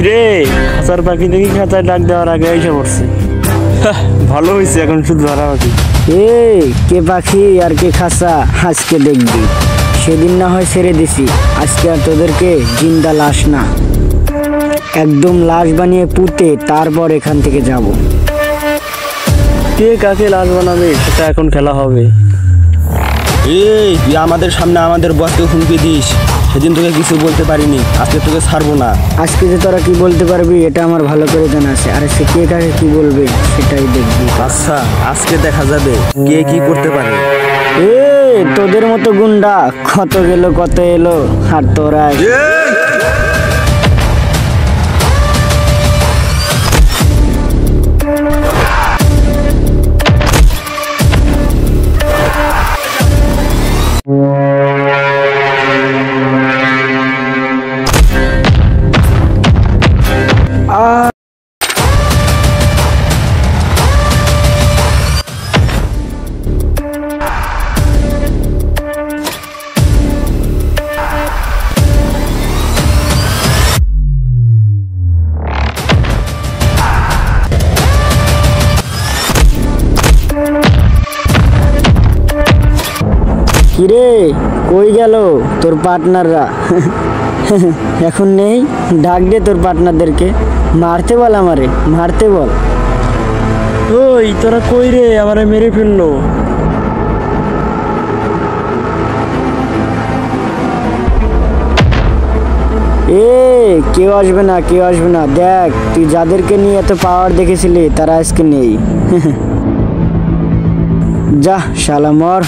কিরে খাঁচার পাখি দেখি খাঁচায় ডাক দেওয়ার আগে এসে পড়ছে। ভালো হয়েছে, এখন শুধু ধরা পাখি। কে পাখি আর কে খাঁচা আজকে দেখবি। সেদিন না হয় ছেড়ে দিছি, আজকে আর তোদেরকে জিন্দা লাশ না, একদম লাশ বানিয়ে পুঁতে তারপর এখান থেকে যাব। কে কাকে লাশ বানাবে সেটা এখন খেলা হবে। তুই আমাদের সামনে আমাদের বসকে হুমকি দিস, সেদিন তোকে কিছু বলতে পারিনি, আজকে তোকে ছাড়বো না। আজকে যে তোরা কি বলতে পারবি এটা আমার ভালো করে জানা আছে, আর সে কে কাকে কি বলবে সেটাই দেখবি। আচ্ছা, আজকে দেখা যাবে কে কি করতে পারে। তোদের মতো গুন্ডা কত গেল কত এলো, আর তোরা কিরে কই গেল তোর পার্টনাররা? এখন নেই, ডাক দে তোর পার্টনারদেরকে, মারতে বল, আমারে মারতে বল। ওই তোরা কই রে, আমারে মেরে ফেললো। কেউ আসবে না, কেউ আসবে না। দেখ তুই যাদেরকে নিয়ে এত পাওয়ার দেখেছিলি তারা আজকে নেই। যা শালা মর।